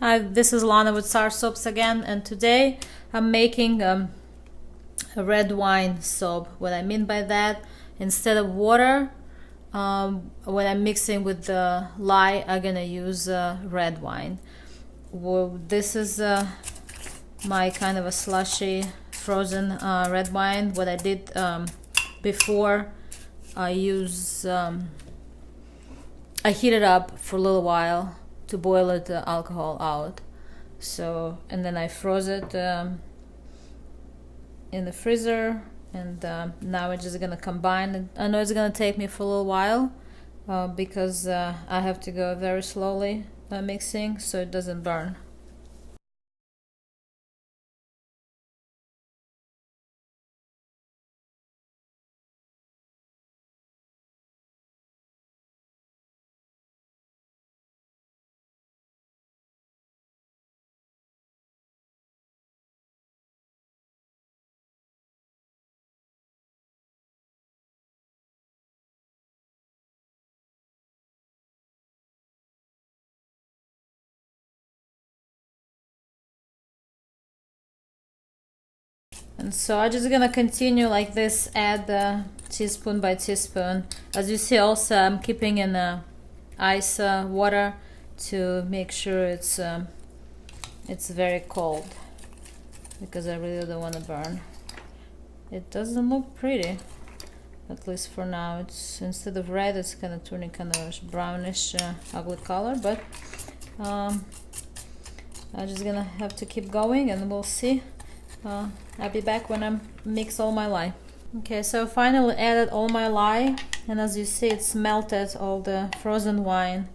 This is Lana with Sour Soaps again, and today I'm making a red wine soap. What I mean by that, instead of water, when I'm mixing with the lye, I'm gonna use red wine. Well, this is my kind of a slushy frozen red wine. What I did before, I heated up for a little while to boil the alcohol out. So, and then I froze it in the freezer, and now we're just gonna combine it. I know it's gonna take me for a little while because I have to go very slowly mixing so it doesn't burn. And so I'm just gonna continue like this, add teaspoon by teaspoon. As you see, also I'm keeping in ice water to make sure it's very cold, because I really don't want to burn. It doesn't look pretty, at least for now. It's, instead of red, it's kind of turning kind of a brownish ugly color, but I'm just gonna have to keep going and we'll see. I'll be back when I mix all my lye. Okay, so finally added all my lye, and as you see, it's melted all the frozen wine,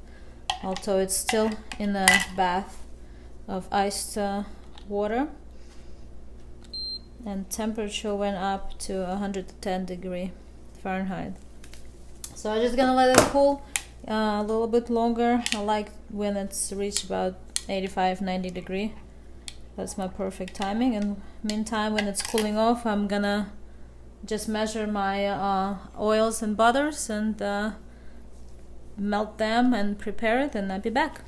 although it's still in a bath of iced water, and temperature went up to 110 degree Fahrenheit. So I'm just gonna let it cool a little bit longer. I like when it's reached about 85-90 degree. That's my perfect timing. And meantime, when it's cooling off, I'm gonna just measure my oils and butters and melt them and prepare it, and I'll be back.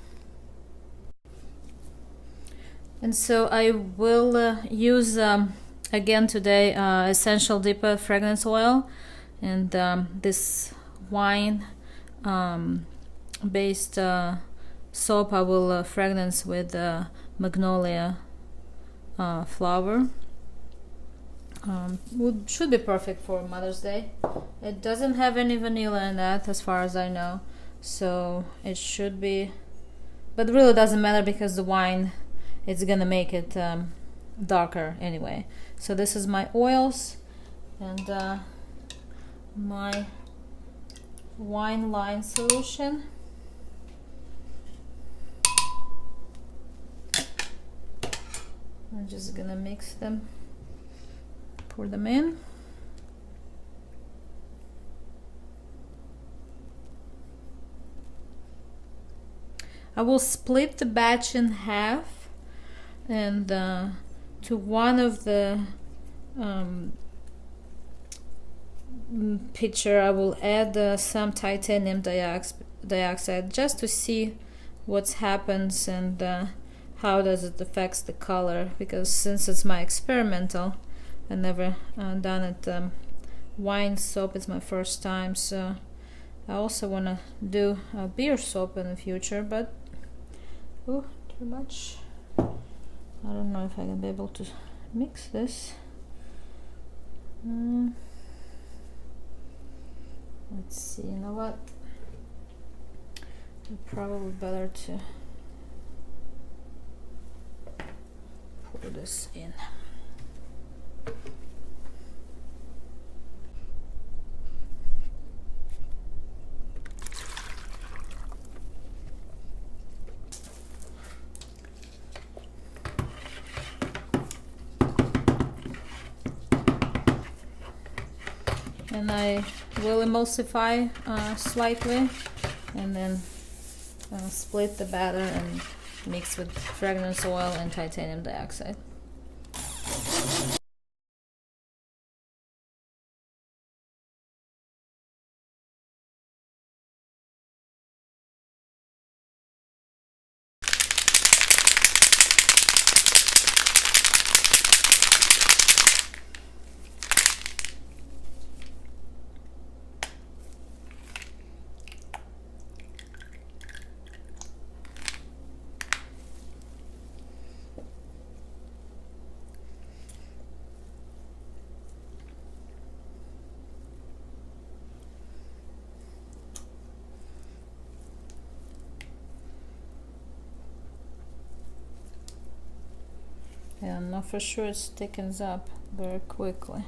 And so I will use again today essential deeper fragrance oil, and this wine based soap I will fragrance with Magnolia flower. Should be perfect for Mother's Day. It doesn't have any vanilla in that as far as I know, so it should be, but really doesn't matter because the wine, it's gonna make it darker anyway. So this is my oils and my wine line solution. I'm just gonna mix them, pour them in. I will split the batch in half, and to one of the pitcher I will add some titanium dioxide just to see what happens and how does it affect the color, because since it's my experimental, I never done it wine soap, it's my first time. So I also want to do a beer soap in the future, but too much. I don't know if I can be able to mix this. Let's see, you know what, probably better to pour this in. And I will emulsify slightly, and then split the batter and mix with fragrance oil and titanium dioxide. and know for sure it thickens up very quickly.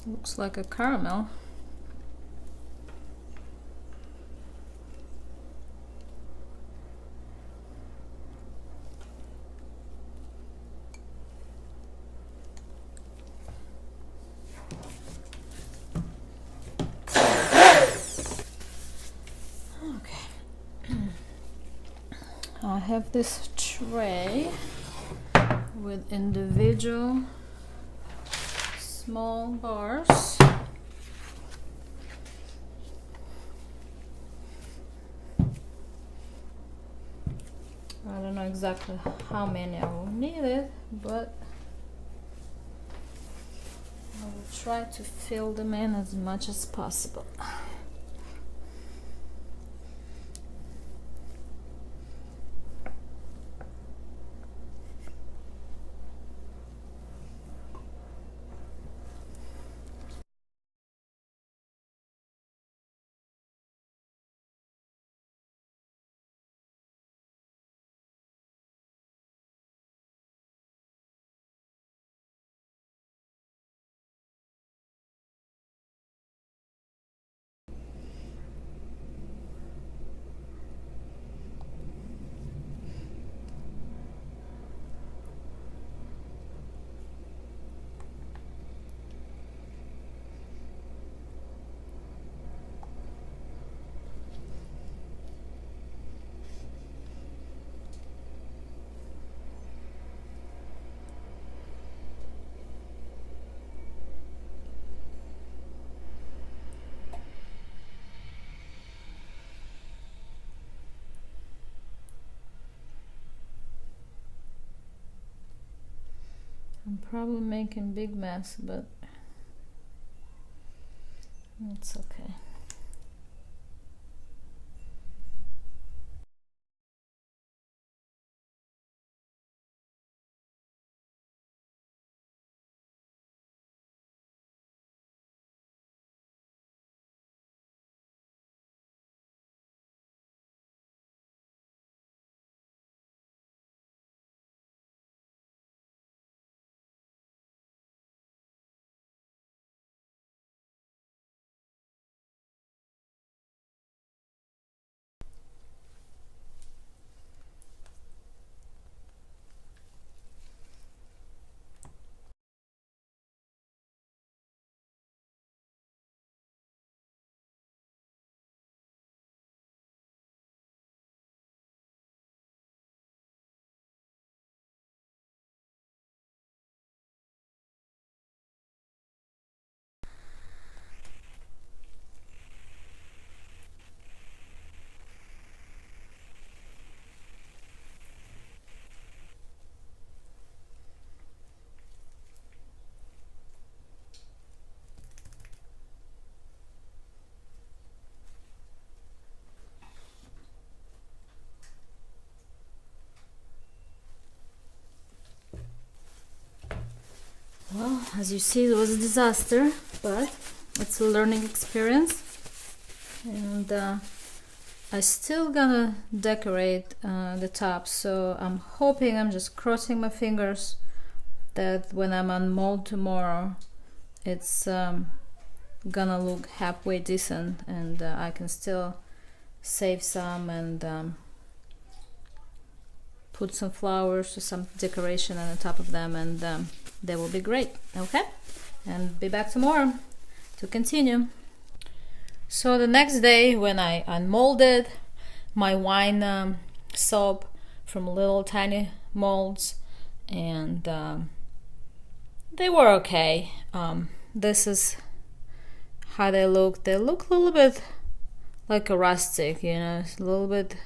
Looks like a caramel. I have this tray with individual small bars. I don't know exactly how many I will need it, but I will try to fill them in as much as possible. I'm probably making big mess, but it's okay. as you see, it was a disaster, but it's a learning experience. And I still gonna decorate the top, so I'm hoping, I'm just crossing my fingers that when I'm on mold tomorrow, it's gonna look halfway decent, and I can still save some and put some flowers or some decoration on the top of them, and they will be great. Okay, and be back tomorrow to continue. So the next day, when I unmolded my wine soap from little tiny molds, and they were okay. This is how they look. They look a little bit like a rustic, you know, a little bit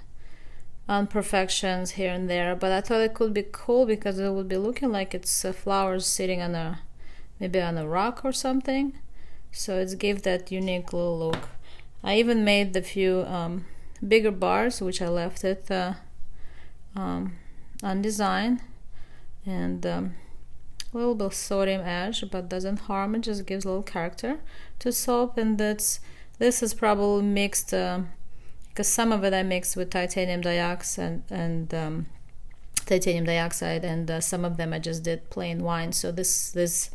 imperfections here and there, but I thought it could be cool because it would be looking like it's flowers sitting on a, maybe on a rock or something. So it gives that unique little look. I even made a few bigger bars, which I left it undesign, and a little bit of sodium ash, but doesn't harm. It just gives a little character to soap. And this is probably mixed because some of it I mixed with titanium dioxide and some of them I just did plain wine. So this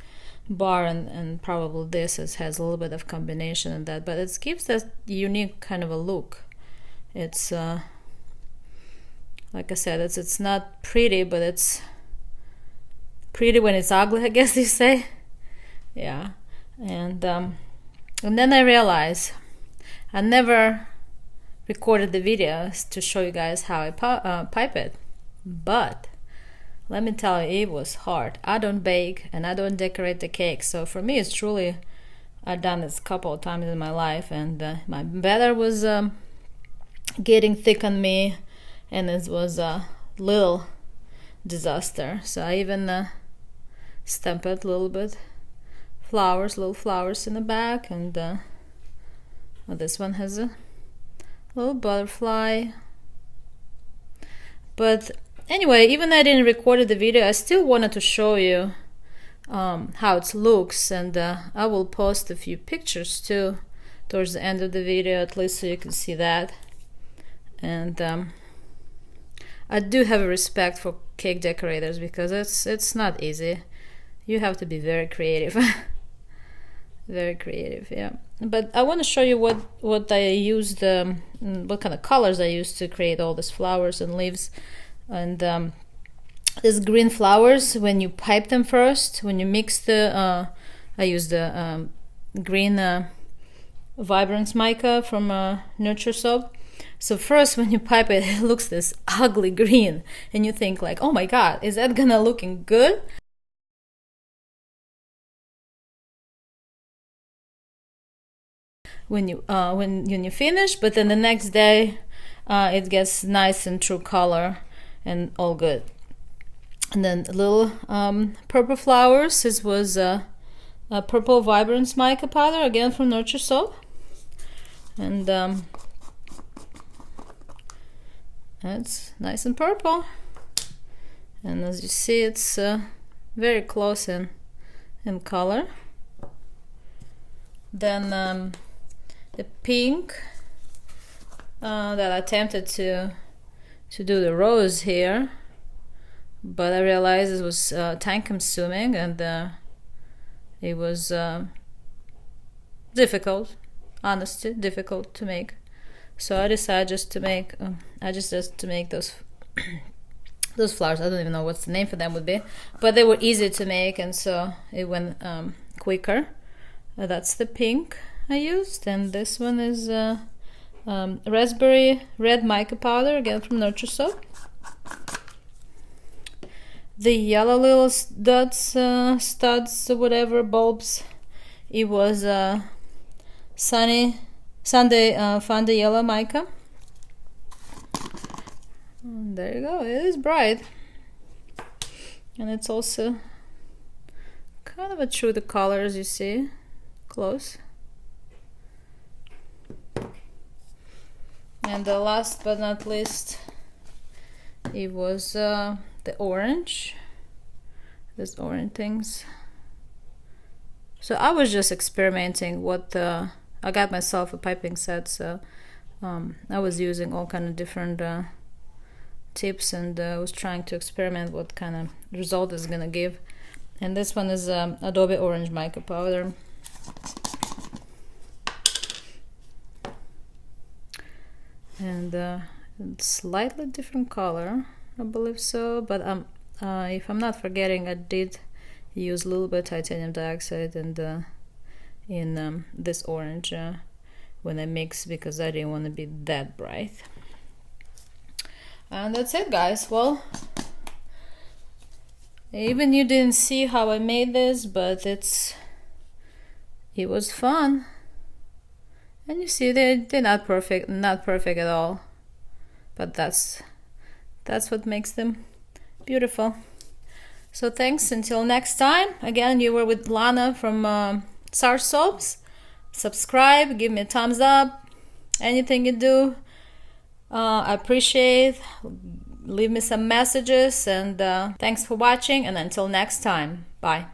bar and probably this has a little bit of combination in that, but it gives that unique kind of a look. It's like I said, it's not pretty, but it's pretty when it's ugly, I guess you say. Yeah. And then I realized I never recorded the videos to show you guys how I pipe it, but let me tell you, it was hard. I don't bake and I don't decorate the cake, so for me it's truly, I've done this a couple of times in my life, and my batter was getting thick on me, and it was a little disaster. So I even stamped it a little bit, little flowers in the back, and well, this one has a little butterfly. But anyway, even though I didn't record the video, I still wanted to show you how it looks, and I will post a few pictures too towards the end of the video, at least so you can see that. And I do have a respect for cake decorators because it's not easy. You have to be very creative. Very creative, yeah. But I want to show you what I used, what kind of colors I used to create all these flowers and leaves. And these green flowers, when you pipe them first, when you mix the I use the green vibrance mica from Nurture Soap. So first, when you pipe it, it looks this ugly green, and you think like, oh my god, is that gonna looking good? When you finish, but then the next day it gets nice and true color and all good. And then little purple flowers. This was a purple vibrance mica powder, again from Nurture Soap, and it's nice and purple. And as you see, it's very close in color. Then the pink that I attempted to do the rose here, but I realized it was time consuming, and it was difficult, honestly difficult to make. So I decided just to make to make those those flowers. I don't even know what's the name for them would be, but they were easy to make, and so it went quicker. That's the pink I used, and this one is raspberry red mica powder, again from Nurture Soap. The yellow little dots, studs, whatever, bulbs, it was Sunday Fonda yellow mica. And there you go, it is bright, and it's also kind of a true to color, as you see close. And the last but not least, it was the orange, these orange things. So I was just experimenting what I got myself a piping set, so I was using all kind of different tips, and I was trying to experiment what kind of result it's gonna give. And this one is Adobe Orange Mica Powder. And it's slightly different color, I believe so, but if I'm not forgetting, I did use a little bit of titanium dioxide and in this orange when I mix, because I didn't want to be that bright. And that's it, guys. Well, even you didn't see how I made this, but it was fun. And you see, they're not perfect at all, but that's what makes them beautiful. So thanks, until next time. Again, you were with Lana from Sour Soaps. Subscribe, give me a thumbs up, anything you do, I appreciate. Leave me some messages, and thanks for watching, and until next time, bye.